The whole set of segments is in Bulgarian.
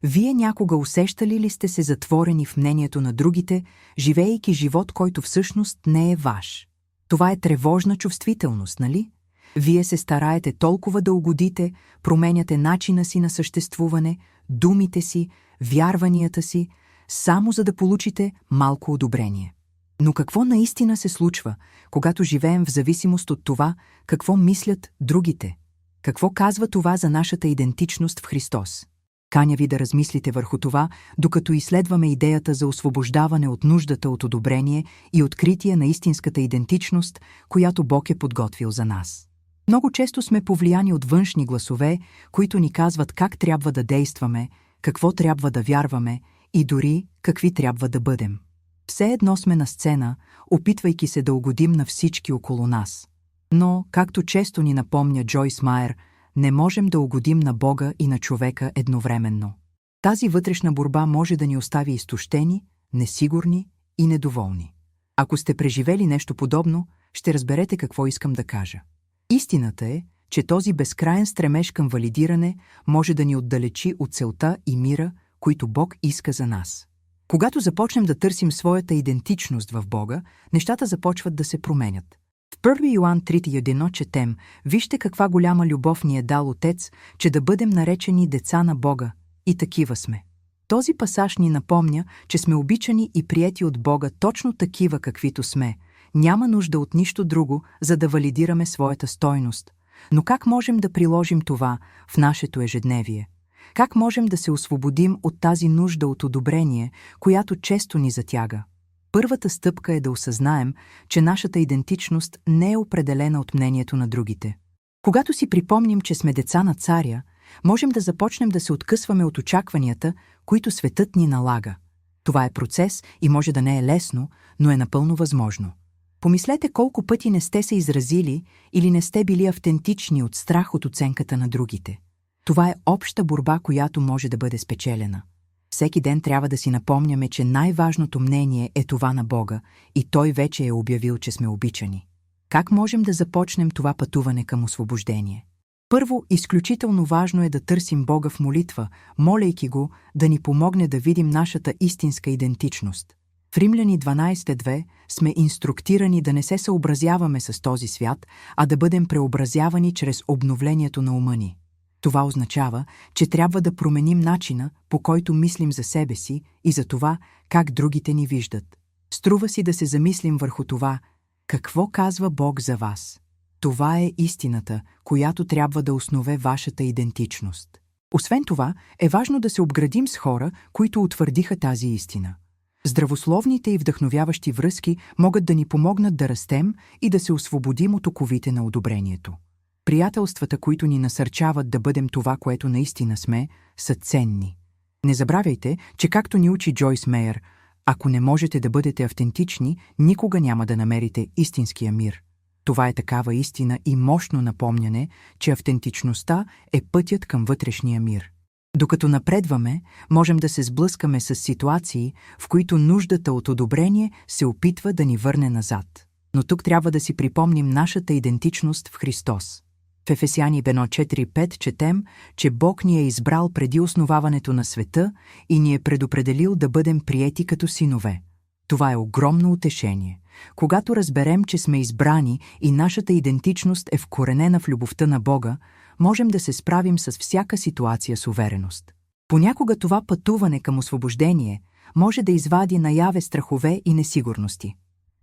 Вие някога усещали ли сте се затворени в мнението на другите, живеейки живот, който всъщност не е ваш? Това е тревожна чувствителност, нали? Вие се стараете толкова да угодите, променяте начина си на съществуване, думите си, вярванията си, само за да получите малко одобрение. Но какво наистина се случва, когато живеем в зависимост от това, какво мислят другите? Какво казва това за нашата идентичност в Христос? Каня ви да размислите върху това, докато изследваме идеята за освобождаване от нуждата от одобрение и откритие на истинската идентичност, която Бог е подготвил за нас. Много често сме повлияни от външни гласове, които ни казват как трябва да действаме, какво трябва да вярваме и дори какви трябва да бъдем. Все едно сме на сцена, опитвайки се да угодим на всички около нас. Но, както често ни напомня Джойс Майер, не можем да угодим на Бога и на човека едновременно. Тази вътрешна борба може да ни остави изтощени, несигурни и недоволни. Ако сте преживели нещо подобно, ще разберете какво искам да кажа. Истината е, че този безкраен стремеж към валидиране може да ни отдалечи от целта и мира, които Бог иска за нас. Когато започнем да търсим своята идентичност в Бога, нещата започват да се променят. В 1 Йоан 3:1 четем: «Вижте каква голяма любов ни е дал Отец, че да бъдем наречени деца на Бога, и такива сме». Този пасаж ни напомня, че сме обичани и приети от Бога точно такива, каквито сме. Няма нужда от нищо друго, за да валидираме своята стойност. Но как можем да приложим това в нашето ежедневие? Как можем да се освободим от тази нужда от одобрение, която често ни затяга? Първата стъпка е да осъзнаем, че нашата идентичност не е определена от мнението на другите. Когато си припомним, че сме деца на Царя, можем да започнем да се откъсваме от очакванията, които светът ни налага. Това е процес и може да не е лесно, но е напълно възможно. Помислете колко пъти не сте се изразили или не сте били автентични от страх от оценката на другите. Това е обща борба, която може да бъде спечелена. Всеки ден трябва да си напомняме, че най-важното мнение е това на Бога и Той вече е обявил, че сме обичани. Как можем да започнем това пътуване към освобождение? Първо, изключително важно е да търсим Бога в молитва, молейки Го да ни помогне да видим нашата истинска идентичност. В Римляни 12:2 сме инструктирани да не се съобразяваме с този свят, а да бъдем преобразявани чрез обновлението на ума ни. Това означава, че трябва да променим начина, по който мислим за себе си и за това, как другите ни виждат. Струва си да се замислим върху това, какво казва Бог за вас. Това е истината, която трябва да основе вашата идентичност. Освен това, е важно да се обградим с хора, които утвърдиха тази истина. Здравословните и вдъхновяващи връзки могат да ни помогнат да растем и да се освободим от оковите на одобрението. Приятелствата, които ни насърчават да бъдем това, което наистина сме, са ценни. Не забравяйте, че както ни учи Джойс Мейер, ако не можете да бъдете автентични, никога няма да намерите истинския мир. Това е такава истина и мощно напомняне, че автентичността е пътят към вътрешния мир. Докато напредваме, можем да се сблъскаме с ситуации, в които нуждата от одобрение се опитва да ни върне назад. Но тук трябва да си припомним нашата идентичност в Христос. В Ефесяни 1:4-5 четем, че Бог ни е избрал преди основаването на света и ни е предопределил да бъдем приети като синове. Това е огромно утешение. Когато разберем, че сме избрани и нашата идентичност е вкоренена в любовта на Бога, можем да се справим с всяка ситуация с увереност. Понякога това пътуване към освобождение може да извади наяве страхове и несигурности.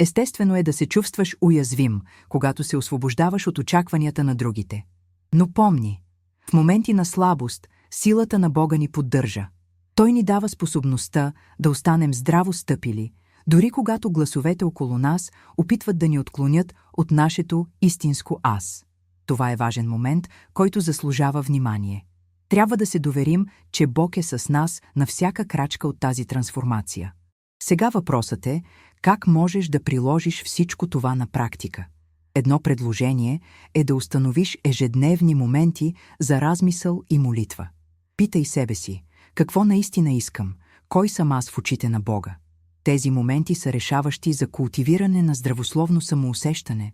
Естествено е да се чувстваш уязвим, когато се освобождаваш от очакванията на другите. Но помни, в моменти на слабост, силата на Бога ни поддържа. Той ни дава способността да останем здраво стъпили, дори когато гласовете около нас опитват да ни отклонят от нашето истинско аз. Това е важен момент, който заслужава внимание. Трябва да се доверим, че Бог е с нас на всяка крачка от тази трансформация. Сега въпросът е, как можеш да приложиш всичко това на практика? Едно предложение е да установиш ежедневни моменти за размисъл и молитва. Питай себе си, какво наистина искам, кой съм аз в очите на Бога? Тези моменти са решаващи за култивиране на здравословно самоусещане,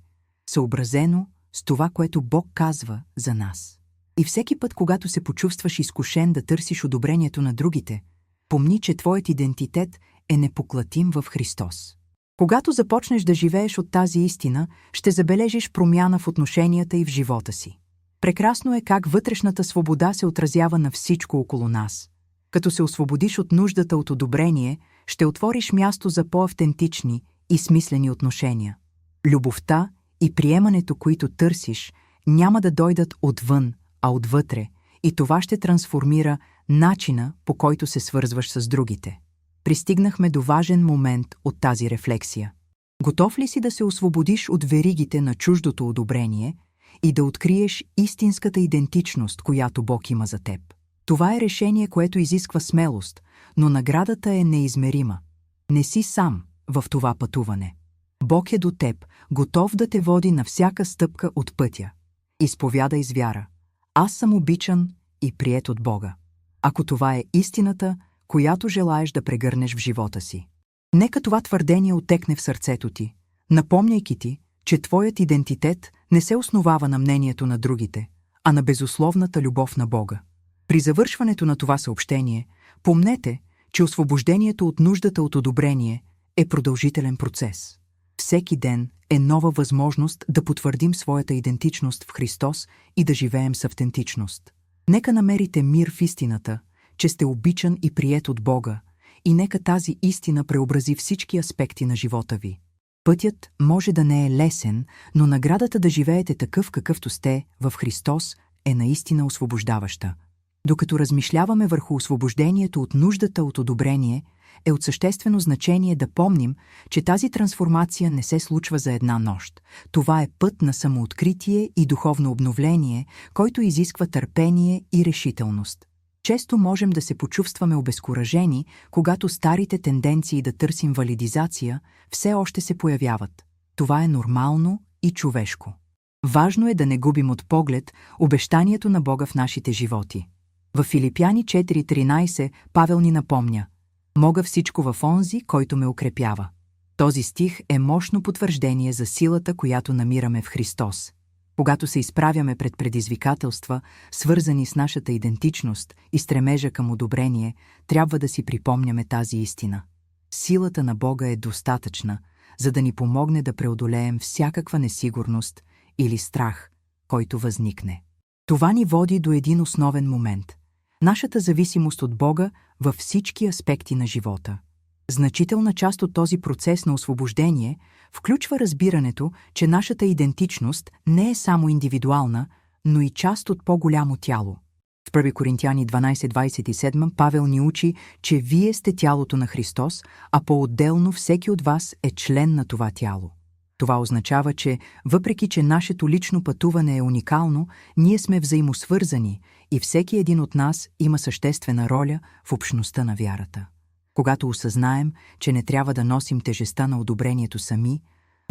съобразено с това, което Бог казва за нас. И всеки път, когато се почувстваш изкушен да търсиш одобрението на другите, помни, че твоят идентитет е непоклатим в Христос. Когато започнеш да живееш от тази истина, ще забележиш промяна в отношенията и в живота си. Прекрасно е как вътрешната свобода се отразява на всичко около нас. Като се освободиш от нуждата от одобрение, ще отвориш място за по-автентични и смислени отношения. Любовта и приемането, които търсиш, няма да дойдат отвън, а отвътре, и това ще трансформира начина, по който се свързваш с другите. Пристигнахме до важен момент от тази рефлексия. Готов ли си да се освободиш от веригите на чуждото одобрение и да откриеш истинската идентичност, която Бог има за теб? Това е решение, което изисква смелост, но наградата е неизмерима. Не си сам в това пътуване. Бог е до теб, готов да те води на всяка стъпка от пътя. Изповядай с вяра: аз съм обичан и приет от Бога. Ако това е истината, която желаеш да прегърнеш в живота си. Нека това твърдение отекне в сърцето ти, напомняйки ти, че твоят идентитет не се основава на мнението на другите, а на безусловната любов на Бога. При завършването на това съобщение, помнете, че освобождението от нуждата от одобрение е продължителен процес. Всеки ден е нова възможност да потвърдим своята идентичност в Христос и да живеем с автентичност. Нека намерите мир в истината, че сте обичан и приет от Бога, и нека тази истина преобрази всички аспекти на живота ви. Пътят може да не е лесен, но наградата да живеете такъв, какъвто сте в Христос, е наистина освобождаваща. Докато размишляваме върху освобождението от нуждата от одобрение, е от съществено значение да помним, че тази трансформация не се случва за една нощ. Това е път на самооткритие и духовно обновление, който изисква търпение и решителност. Често можем да се почувстваме обезкуражени, когато старите тенденции да търсим валидизация все още се появяват. Това е нормално и човешко. Важно е да не губим от поглед обещанието на Бога в нашите животи. В Филипяни 4:13 Павел ни напомня: мога всичко в онзи, който ме укрепява. Този стих е мощно потвърждение за силата, която намираме в Христос. Когато се изправяме пред предизвикателства, свързани с нашата идентичност и стремежа към одобрение, трябва да си припомняме тази истина. Силата на Бога е достатъчна, за да ни помогне да преодолеем всякаква несигурност или страх, който възникне. Това ни води до един основен момент – нашата зависимост от Бога във всички аспекти на живота. Значителна част от този процес на освобождение включва разбирането, че нашата идентичност не е само индивидуална, но и част от по-голямо тяло. В 1 Коринтияни 12:27 Павел ни учи, че вие сте тялото на Христос, а по-отделно всеки от вас е член на това тяло. Това означава, че въпреки че нашето лично пътуване е уникално, ние сме взаимосвързани и всеки един от нас има съществена роля в общността на вярата. Когато осъзнаем, че не трябва да носим тежестта на одобрението сами,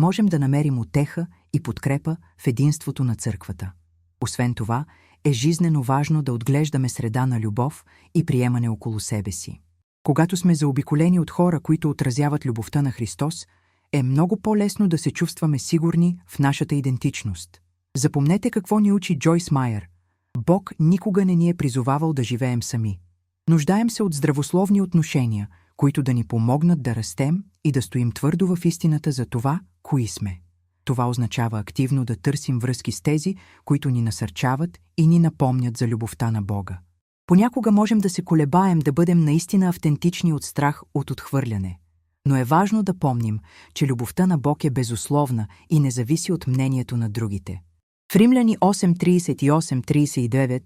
можем да намерим утеха и подкрепа в единството на църквата. Освен това, е жизнено важно да отглеждаме среда на любов и приемане около себе си. Когато сме заобиколени от хора, които отразяват любовта на Христос, е много по-лесно да се чувстваме сигурни в нашата идентичност. Запомнете какво ни учи Джойс Майер. Бог никога не ни е призовавал да живеем сами. Нуждаем се от здравословни отношения, които да ни помогнат да растем и да стоим твърдо в истината за това, кои сме. Това означава активно да търсим връзки с тези, които ни насърчават и ни напомнят за любовта на Бога. Понякога можем да се колебаем да бъдем наистина автентични от страх от отхвърляне. Но е важно да помним, че любовта на Бог е безусловна и не зависи от мнението на другите. В Римляни 8:38-39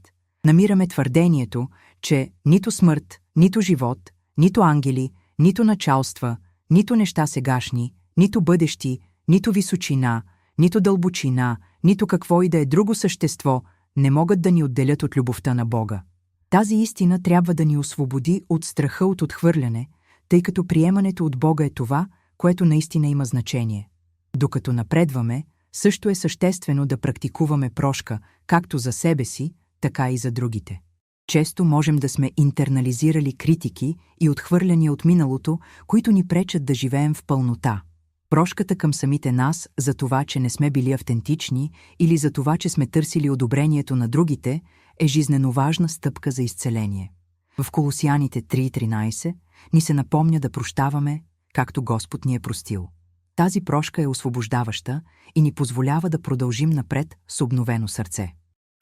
намираме твърдението, че нито смърт, нито живот, нито ангели, нито началства, нито неща сегашни, нито бъдещи, нито височина, нито дълбочина, нито какво и да е друго същество не могат да ни отделят от любовта на Бога. Тази истина трябва да ни освободи от страха от отхвърляне, тъй като приемането от Бога е това, което наистина има значение. Докато напредваме, също е съществено да практикуваме прошка, както за себе си, така и за другите. Често можем да сме интернализирали критики и отхвърляния от миналото, които ни пречат да живеем в пълнота. Прошката към самите нас за това, че не сме били автентични или за това, че сме търсили одобрението на другите, е жизнено важна стъпка за изцеление. В Колосяните 3:13 ни се напомня да прощаваме, както Господ ни е простил. Тази прошка е освобождаваща и ни позволява да продължим напред с обновено сърце.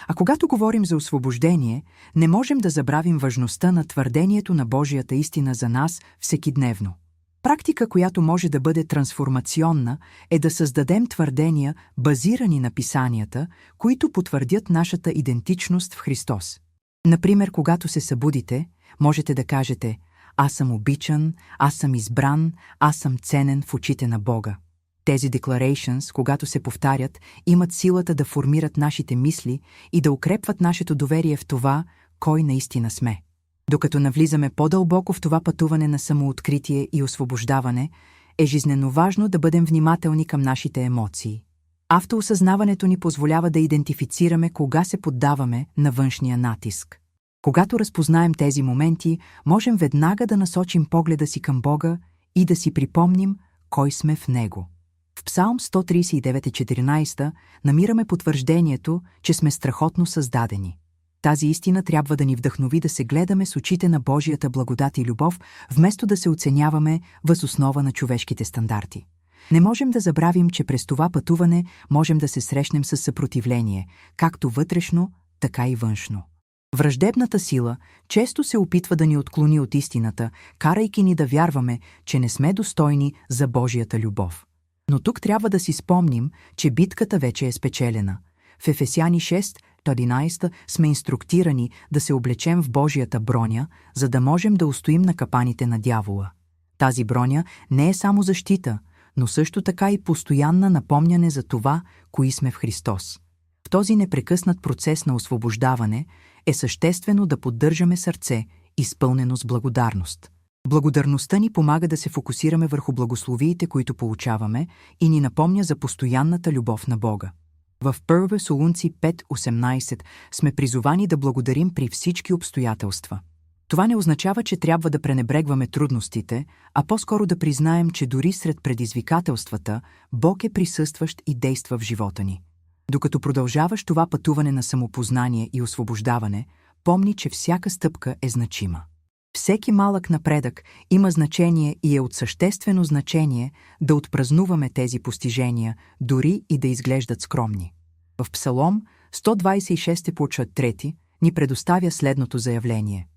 А когато говорим за освобождение, не можем да забравим важността на твърдението на Божията истина за нас всекидневно. Практика, която може да бъде трансформационна, е да създадем твърдения, базирани на писанията, които потвърдят нашата идентичност в Христос. Например, когато се събудите, можете да кажете: «Аз съм обичан, аз съм избран, аз съм ценен в очите на Бога». Тези declarations, когато се повтарят, имат силата да формират нашите мисли и да укрепват нашето доверие в това, кой наистина сме. Докато навлизаме по-дълбоко в това пътуване на самооткритие и освобождаване, е жизнено важно да бъдем внимателни към нашите емоции. Автоосъзнаването ни позволява да идентифицираме кога се поддаваме на външния натиск. Когато разпознаем тези моменти, можем веднага да насочим погледа си към Бога и да си припомним кой сме в Него. В Псалм 139:14 намираме потвърждението, че сме страхотно създадени. Тази истина трябва да ни вдъхнови да се гледаме с очите на Божията благодат и любов, вместо да се оценяваме въз основа на човешките стандарти. Не можем да забравим, че през това пътуване можем да се срещнем с съпротивление, както вътрешно, така и външно. Враждебната сила често се опитва да ни отклони от истината, карайки ни да вярваме, че не сме достойни за Божията любов. Но тук трябва да си спомним, че битката вече е спечелена. В Ефесяни 6:11 сме инструктирани да се облечем в Божията броня, за да можем да устоим на капаните на дявола. Тази броня не е само защита, но също така и постоянна напомняне за това, кои сме в Христос. В този непрекъснат процес на освобождаване е съществено да поддържаме сърце, изпълнено с благодарност. Благодарността ни помага да се фокусираме върху благословиите, които получаваме, и ни напомня за постоянната любов на Бога. В 1 Солунци 5:18 сме призовани да благодарим при всички обстоятелства. Това не означава, че трябва да пренебрегваме трудностите, а по-скоро да признаем, че дори сред предизвикателствата Бог е присъстващ и действа в живота ни. Докато продължаваш това пътуване на самопознание и освобождаване, помни, че всяка стъпка е значима. Всеки малък напредък има значение и е от съществено значение да отпразнуваме тези постижения, дори и да изглеждат скромни. В Псалом 126:3 ни предоставя следното заявление: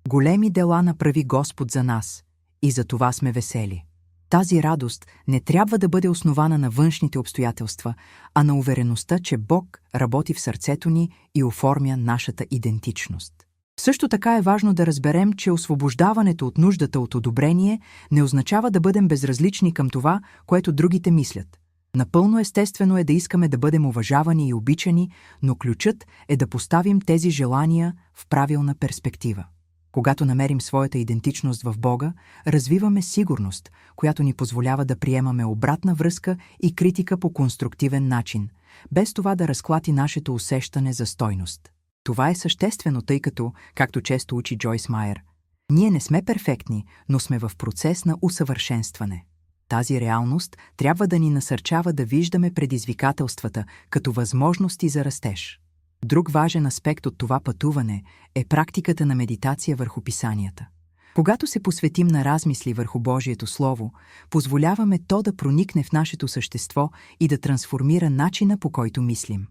«Големи дела направи Господ за нас, и за това сме весели». Тази радост не трябва да бъде основана на външните обстоятелства, а на увереността, че Бог работи в сърцето ни и оформя нашата идентичност. Също така е важно да разберем, че освобождаването от нуждата от одобрение не означава да бъдем безразлични към това, което другите мислят. Напълно естествено е да искаме да бъдем уважавани и обичани, но ключът е да поставим тези желания в правилна перспектива. Когато намерим своята идентичност в Бога, развиваме сигурност, която ни позволява да приемаме обратна връзка и критика по конструктивен начин, без това да разклати нашето усещане за стойност. Това е съществено, тъй като, както често учи Джойс Майер, ние не сме перфектни, но сме в процес на усъвършенстване. Тази реалност трябва да ни насърчава да виждаме предизвикателствата като възможности за растеж. Друг важен аспект от това пътуване е практиката на медитация върху писанията. Когато се посветим на размисли върху Божието Слово, позволяваме то да проникне в нашето същество и да трансформира начина, по който мислим.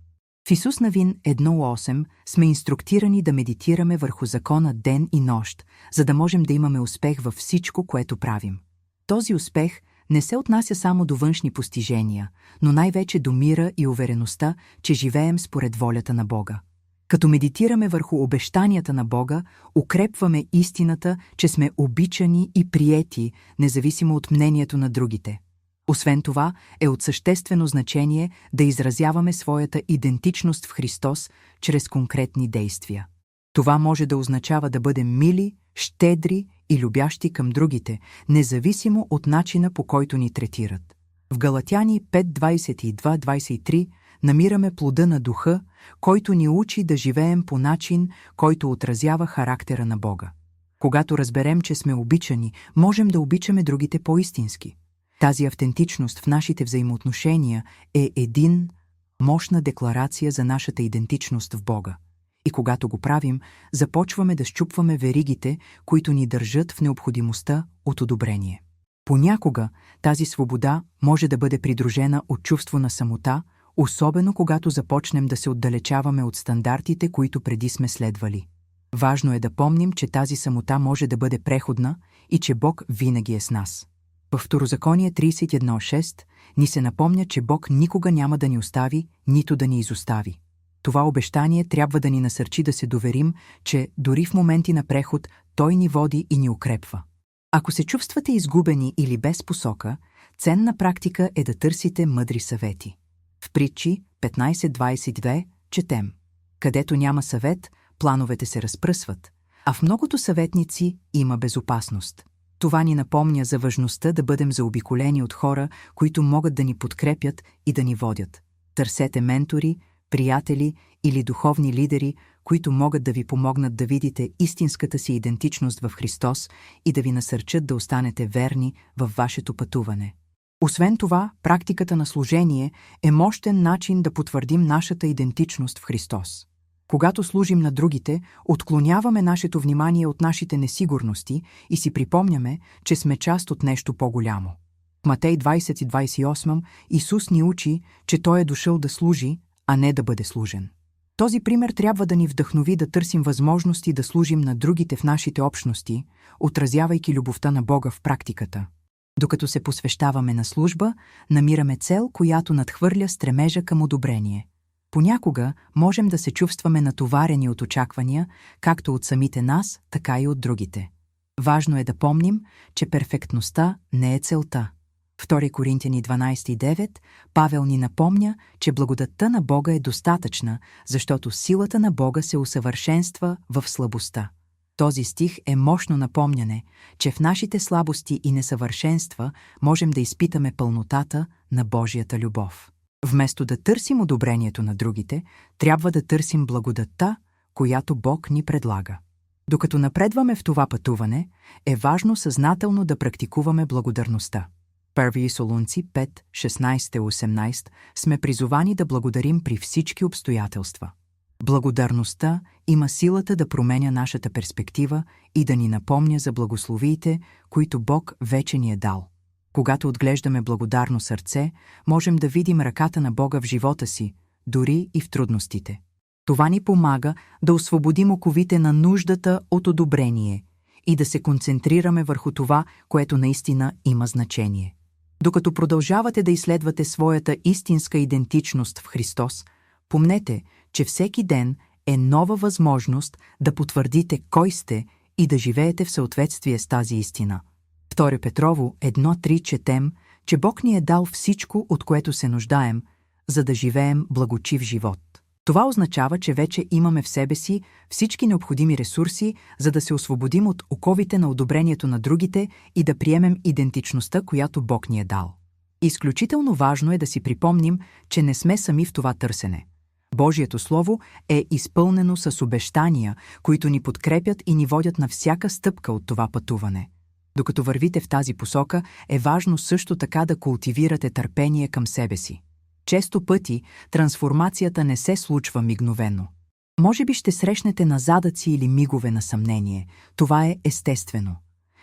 В Исус Навин 1:8 сме инструктирани да медитираме върху закона ден и нощ, за да можем да имаме успех във всичко, което правим. Този успех не се отнася само до външни постижения, но най-вече до мира и увереността, че живеем според волята на Бога. Като медитираме върху обещанията на Бога, укрепваме истината, че сме обичани и приети, независимо от мнението на другите. Освен това, е от съществено значение да изразяваме своята идентичност в Христос чрез конкретни действия. Това може да означава да бъдем мили, щедри и любящи към другите, независимо от начина, по който ни третират. В Галатяни 5:22-23 намираме плода на Духа, който ни учи да живеем по начин, който отразява характера на Бога. Когато разберем, че сме обичани, можем да обичаме другите по-истински. Тази автентичност в нашите взаимоотношения е мощна декларация за нашата идентичност в Бога. И когато го правим, започваме да счупваме веригите, които ни държат в необходимостта от одобрение. Понякога тази свобода може да бъде придружена от чувство на самота, особено когато започнем да се отдалечаваме от стандартите, които преди сме следвали. Важно е да помним, че тази самота може да бъде преходна и че Бог винаги е с нас. Във Второзаконие 31.6 ни се напомня, че Бог никога няма да ни остави, нито да ни изостави. Това обещание трябва да ни насърчи да се доверим, че дори в моменти на преход Той ни води и ни укрепва. Ако се чувствате изгубени или без посока, ценна практика е да търсите мъдри съвети. В Притчи 15.22 четем: където няма съвет, плановете се разпръсват, а в многото съветници има безопасност. Това ни напомня за важността да бъдем заобиколени от хора, които могат да ни подкрепят и да ни водят. Търсете ментори, приятели или духовни лидери, които могат да ви помогнат да видите истинската си идентичност в Христос и да ви насърчат да останете верни във вашето пътуване. Освен това, практиката на служение е мощен начин да потвърдим нашата идентичност в Христос. Когато служим на другите, отклоняваме нашето внимание от нашите несигурности и си припомняме, че сме част от нещо по-голямо. В Матей 20:28 Исус ни учи, че Той е дошъл да служи, а не да бъде служен. Този пример трябва да ни вдъхнови да търсим възможности да служим на другите в нашите общности, отразявайки любовта на Бога в практиката. Докато се посвещаваме на служба, намираме цел, която надхвърля стремежа към одобрение. Понякога можем да се чувстваме натоварени от очаквания, както от самите нас, така и от другите. Важно е да помним, че перфектността не е целта. 2 Коринтияни 12.9 Павел ни напомня, че благодатта на Бога е достатъчна, защото силата на Бога се усъвършенства в слабостта. Този стих е мощно напомняне, че в нашите слабости и несъвършенства можем да изпитаме пълнотата на Божията любов. Вместо да търсим одобрението на другите, трябва да търсим благодатта, която Бог ни предлага. Докато напредваме в това пътуване, е важно съзнателно да практикуваме благодарността. 1 Солунци 5, 16-18 сме призовани да благодарим при всички обстоятелства. Благодарността има силата да променя нашата перспектива и да ни напомня за благословиите, които Бог вече ни е дал. Когато отглеждаме благодарно сърце, можем да видим ръката на Бога в живота си, дори и в трудностите. Това ни помага да освободим оковите на нуждата от одобрение и да се концентрираме върху това, което наистина има значение. Докато продължавате да изследвате своята истинска идентичност в Христос, помнете, че всеки ден е нова възможност да потвърдите кой сте и да живеете в съответствие с тази истина. 2 Петрово 1.3 четем, че Бог ни е дал всичко, от което се нуждаем, за да живеем благочив живот. Това означава, че вече имаме в себе си всички необходими ресурси, за да се освободим от оковите на одобрението на другите и да приемем идентичността, която Бог ни е дал. Изключително важно е да си припомним, че не сме сами в това търсене. Божието Слово е изпълнено с обещания, които ни подкрепят и ни водят на всяка стъпка от това пътуване. Докато вървите в тази посока, е важно също така да култивирате търпение към себе си. Често пъти трансформацията не се случва мигновено. Може би ще срещнете назадъци или мигове на съмнение. Това е естествено.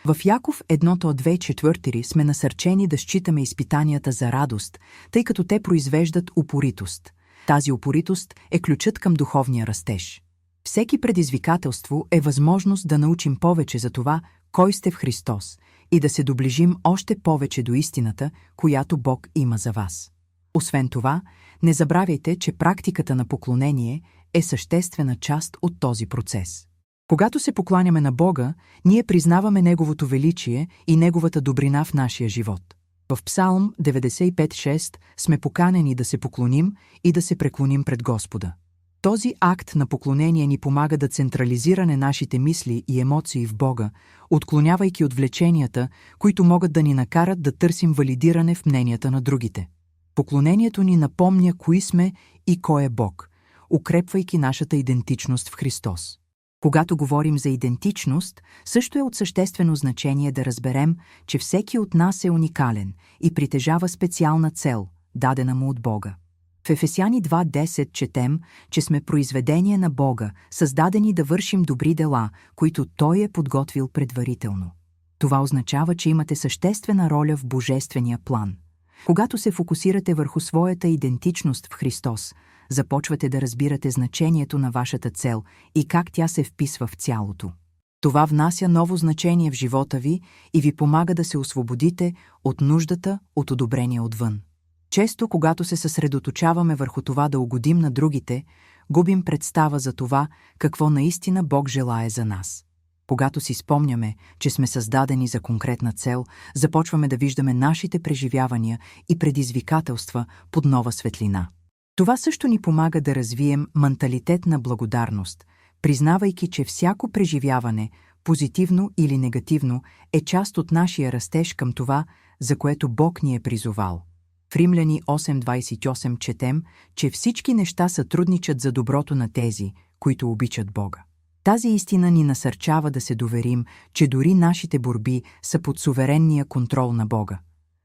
В Яков 1:2-4 сме насърчени да считаме изпитанията за радост, тъй като те произвеждат упоритост. Тази упоритост е ключът към духовния растеж. Всеки предизвикателство е възможност да научим повече за това, кой сте в Христос, и да се доближим още повече до истината, която Бог има за вас. Освен това, не забравяйте, че практиката на поклонение е съществена част от този процес. Когато се покланяме на Бога, ние признаваме Неговото величие и Неговата добрина в нашия живот. В Псалм 95:6 сме поканени да се поклоним и да се преклоним пред Господа. Този акт на поклонение ни помага да централизираме нашите мисли и емоции в Бога, отклонявайки от влеченията, които могат да ни накарат да търсим валидиране в мненията на другите. Поклонението ни напомня кои сме и кой е Бог, укрепвайки нашата идентичност в Христос. Когато говорим за идентичност, също е от съществено значение да разберем, че всеки от нас е уникален и притежава специална цел, дадена му от Бога. В Ефесяни 2:10 четем, че сме произведение на Бога, създадени да вършим добри дела, които Той е подготвил предварително. Това означава, че имате съществена роля в божествения план. Когато се фокусирате върху своята идентичност в Христос, започвате да разбирате значението на вашата цел и как тя се вписва в цялото. Това внася ново значение в живота ви и ви помага да се освободите от нуждата от одобрение отвън. Често, когато се съсредоточаваме върху това да угодим на другите, губим представа за това, какво наистина Бог желае за нас. Когато си спомняме, че сме създадени за конкретна цел, започваме да виждаме нашите преживявания и предизвикателства под нова светлина. Това също ни помага да развием менталитет на благодарност, признавайки, че всяко преживяване, позитивно или негативно, е част от нашия растеж към това, за което Бог ни е призовал. В Римляни 8:28 четем, че всички неща сътрудничат за доброто на тези, които обичат Бога. Тази истина ни насърчава да се доверим, че дори нашите борби са под суверенния контрол на Бога.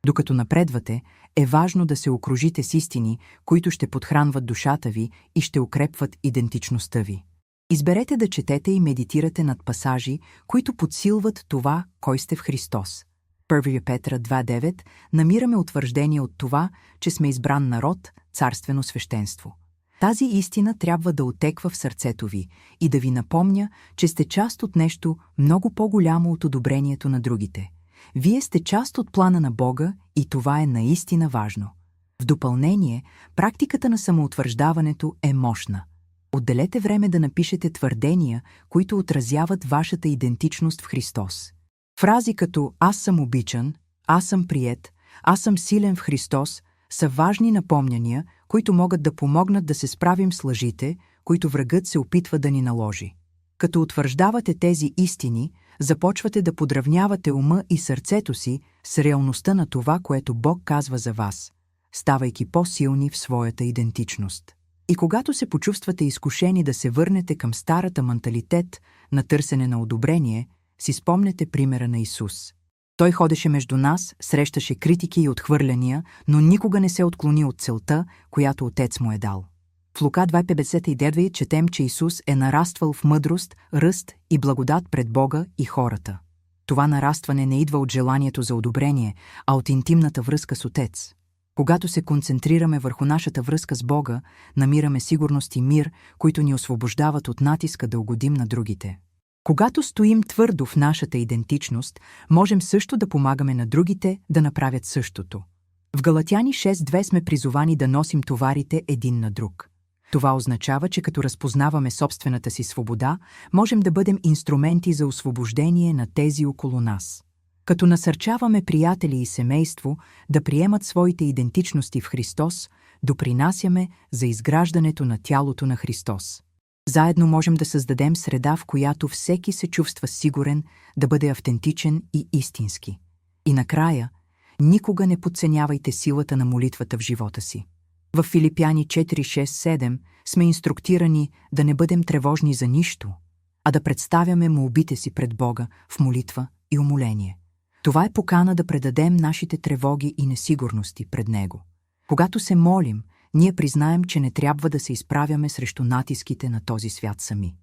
Докато напредвате, е важно да се окружите с истини, които ще подхранват душата ви и ще укрепват идентичността ви. Изберете да четете и медитирате над пасажи, които подсилват това, кой сте в Христос. 1 Петра 2:9 намираме утвърждение от това, че сме избран народ, царствено свещенство. Тази истина трябва да отеква в сърцето ви и да ви напомня, че сте част от нещо много по-голямо от одобрението на другите. Вие сте част от плана на Бога и това е наистина важно. В допълнение, практиката на самоутвърждаването е мощна. Отделете време да напишете твърдения, които отразяват вашата идентичност в Христос. Фрази като «Аз съм обичан», «Аз съм приет», «Аз съм силен в Христос» са важни напомняния, които могат да помогнат да се справим с лъжите, които врагът се опитва да ни наложи. Като утвърждавате тези истини, започвате да подравнявате ума и сърцето си с реалността на това, което Бог казва за вас, ставайки по-силни в своята идентичност. И когато се почувствате изкушени да се върнете към старата менталитет на търсене на одобрение, си спомнете примера на Исус. Той ходеше между нас, срещаше критики и отхвърляния, но никога не се отклони от целта, която Отец му е дал. В Лука 2:59 четем, че Исус е нараствал в мъдрост, ръст и благодат пред Бога и хората. Това нарастване не идва от желанието за одобрение, а от интимната връзка с Отец. Когато се концентрираме върху нашата връзка с Бога, намираме сигурност и мир, които ни освобождават от натиска да угодим на другите. Когато стоим твърдо в нашата идентичност, можем също да помагаме на другите да направят същото. В Галатяни 6:2 сме призовани да носим товарите един на друг. Това означава, че като разпознаваме собствената си свобода, можем да бъдем инструменти за освобождение на тези около нас. Като насърчаваме приятели и семейство да приемат своите идентичности в Христос, допринасяме за изграждането на тялото на Христос. Заедно можем да създадем среда, в която всеки се чувства сигурен да бъде автентичен и истински. И накрая, никога не подценявайте силата на молитвата в живота си. В Филипяни 4:6-7 сме инструктирани да не бъдем тревожни за нищо, а да представяме молбите си пред Бога в молитва и умоление. Това е покана да предадем нашите тревоги и несигурности пред Него. Когато се молим, ние признаем, че не трябва да се изправяме срещу натиските на този свят сами.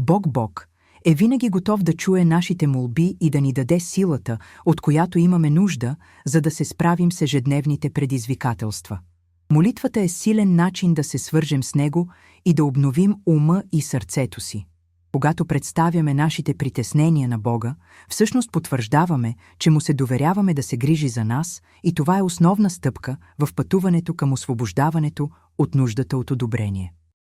Бог е винаги готов да чуе нашите молби и да ни даде силата, от която имаме нужда, за да се справим с ежедневните предизвикателства. Молитвата е силен начин да се свържем с Него и да обновим ума и сърцето си. Когато представяме нашите притеснения на Бога, всъщност потвърждаваме, че Му се доверяваме да се грижи за нас и това е основна стъпка в пътуването към освобождаването от нуждата от одобрение.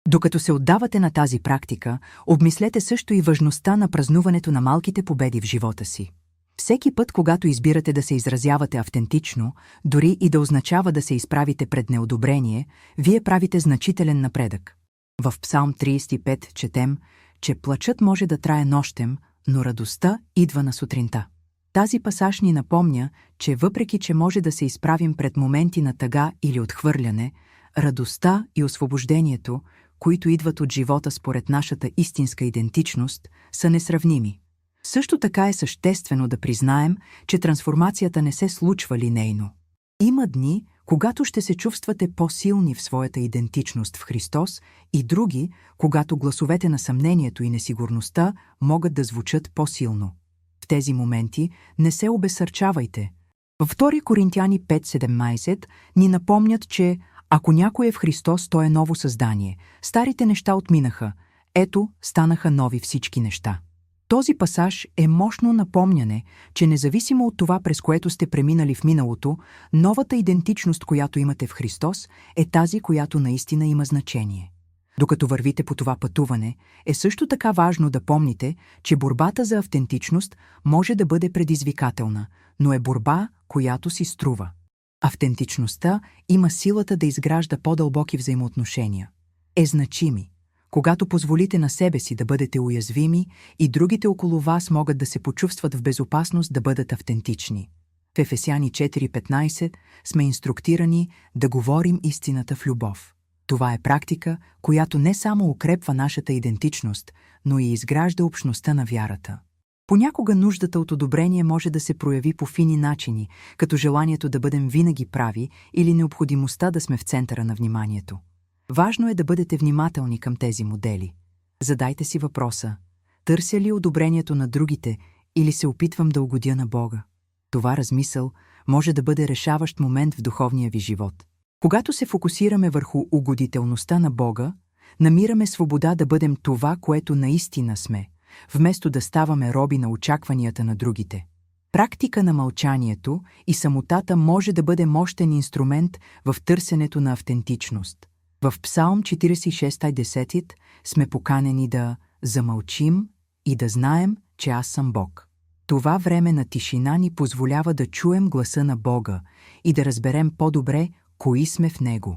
Докато се отдавате на тази практика, обмислете също и важността на празнуването на малките победи в живота си. Всеки път, когато избирате да се изразявате автентично, дори и да означава да се изправите пред неодобрение, вие правите значителен напредък. В Псалм 35 четем, че плачът може да трае нощем, но радостта идва на сутринта. Тази пасаж ни напомня, че въпреки че може да се изправим пред моменти на тъга или отхвърляне, радостта и освобождението, които идват от живота според нашата истинска идентичност, са несравними. Също така е съществено да признаем, че трансформацията не се случва линейно. Има дни, когато ще се чувствате по-силни в своята идентичност в Христос, и други, когато гласовете на съмнението и несигурността могат да звучат по-силно. В тези моменти не се обезсърчавайте. Във 2 Коринтияни 5:17 ни напомнят, че ако някой е в Христос, той е ново създание. Старите неща отминаха, ето станаха нови всички неща. Този пасаж е мощно напомняне, че независимо от това, през което сте преминали в миналото, новата идентичност, която имате в Христос, е тази, която наистина има значение. Докато вървите по това пътуване, е също така важно да помните, че борбата за автентичност може да бъде предизвикателна, но е борба, която си струва. Автентичността има силата да изгражда по-дълбоки взаимоотношения. Значими. Когато позволите на себе си да бъдете уязвими, и другите около вас могат да се почувстват в безопасност да бъдат автентични. В Ефесяни 4:15 сме инструктирани да говорим истината в любов. Това е практика, която не само укрепва нашата идентичност, но и изгражда общността на вярата. Понякога нуждата от одобрение може да се прояви по фини начини, като желанието да бъдем винаги прави или необходимостта да сме в центъра на вниманието. Важно е да бъдете внимателни към тези модели. Задайте си въпроса: търся ли одобрението на другите или се опитвам да угодя на Бога? Това размисъл може да бъде решаващ момент в духовния ви живот. Когато се фокусираме върху угодителността на Бога, намираме свобода да бъдем това, което наистина сме, вместо да ставаме роби на очакванията на другите. Практика на мълчанието и самотата може да бъде мощен инструмент в търсенето на автентичност. В Псалм 46:10 сме поканени да замълчим и да знаем, че аз съм Бог. Това време на тишина ни позволява да чуем гласа на Бога и да разберем по-добре кои сме в Него.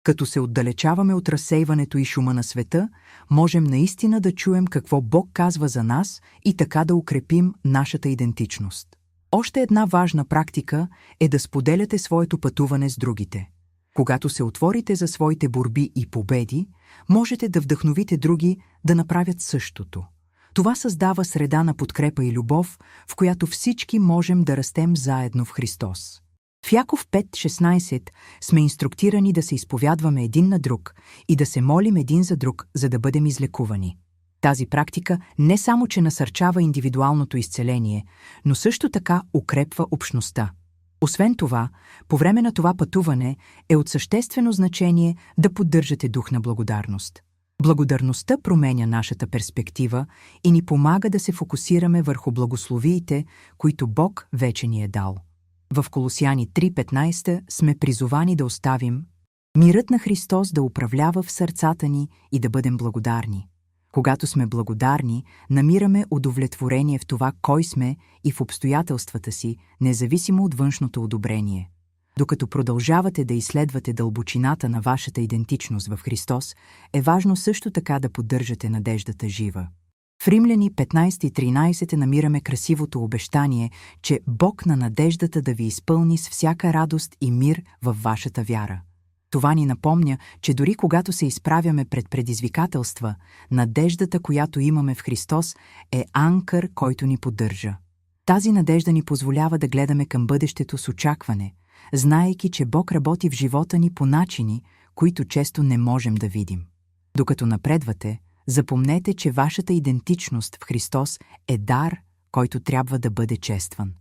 Като се отдалечаваме от разсейването и шума на света, можем наистина да чуем какво Бог казва за нас и така да укрепим нашата идентичност. Още една важна практика е да споделяте своето пътуване с другите. Когато се отворите за своите борби и победи, можете да вдъхновите други да направят същото. Това създава среда на подкрепа и любов, в която всички можем да растем заедно в Христос. В Яков 5:16 сме инструктирани да се изповядваме един на друг и да се молим един за друг, за да бъдем излекувани. Тази практика не само че насърчава индивидуалното изцеление, но също така укрепва общността. Освен това, по време на това пътуване е от съществено значение да поддържате дух на благодарност. Благодарността променя нашата перспектива и ни помага да се фокусираме върху благословиите, които Бог вече ни е дал. В Колосяни 3:15 сме призовани да оставим мирът на Христос да управлява в сърцата ни и да бъдем благодарни. Когато сме благодарни, намираме удовлетворение в това кой сме и в обстоятелствата си, независимо от външното одобрение. Докато продължавате да изследвате дълбочината на вашата идентичност в Христос, е важно също така да поддържате надеждата жива. В Римляни 15:13 намираме красивото обещание, че Бог на надеждата да ви изпълни с всяка радост и мир във вашата вяра. Това ни напомня, че дори когато се изправяме пред предизвикателства, надеждата, която имаме в Христос, е анкър, който ни поддържа. Тази надежда ни позволява да гледаме към бъдещето с очакване, знаейки, че Бог работи в живота ни по начини, които често не можем да видим. Докато напредвате, запомнете, че вашата идентичност в Христос е дар, който трябва да бъде честван.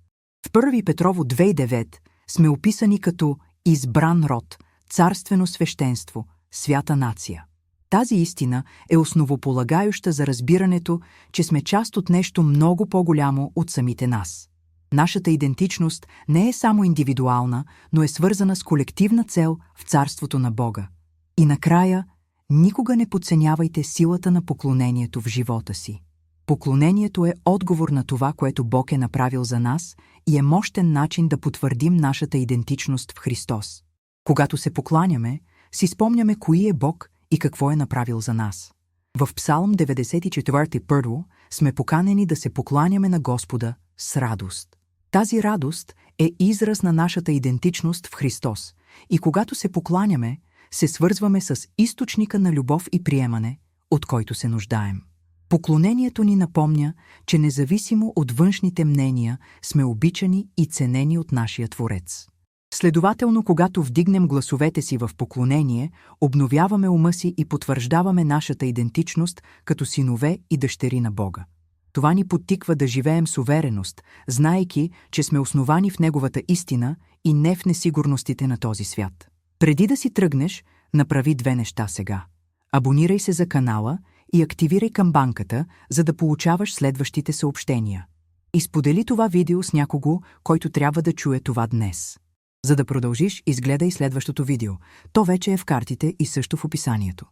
В 1 Петрово 2:9 сме описани като избран род, царствено свещенство, свята нация. Тази истина е основополагающа за разбирането, че сме част от нещо много по-голямо от самите нас. Нашата идентичност не е само индивидуална, но е свързана с колективна цел в царството на Бога. И накрая, никога не подценявайте силата на поклонението в живота си. Поклонението е отговор на това, което Бог е направил за нас и е мощен начин да потвърдим нашата идентичност в Христос. Когато се покланяме, си спомняме кои е Бог и какво е направил за нас. В Псалм 94:1 сме поканени да се покланяме на Господа с радост. Тази радост е израз на нашата идентичност в Христос и когато се покланяме, се свързваме с източника на любов и приемане, от който се нуждаем. Поклонението ни напомня, че независимо от външните мнения сме обичани и ценени от нашия Творец. Следователно, когато вдигнем гласовете си в поклонение, обновяваме ума си и потвърждаваме нашата идентичност като синове и дъщери на Бога. Това ни подтиква да живеем с увереност, знаейки, че сме основани в Неговата истина и не в несигурностите на този свят. Преди да си тръгнеш, направи две неща сега. Абонирай се за канала и активирай камбанката, за да получаваш следващите съобщения. И сподели това видео с някого, който трябва да чуе това днес. За да продължиш, изгледай следващото видео. То вече е в картите и също в описанието.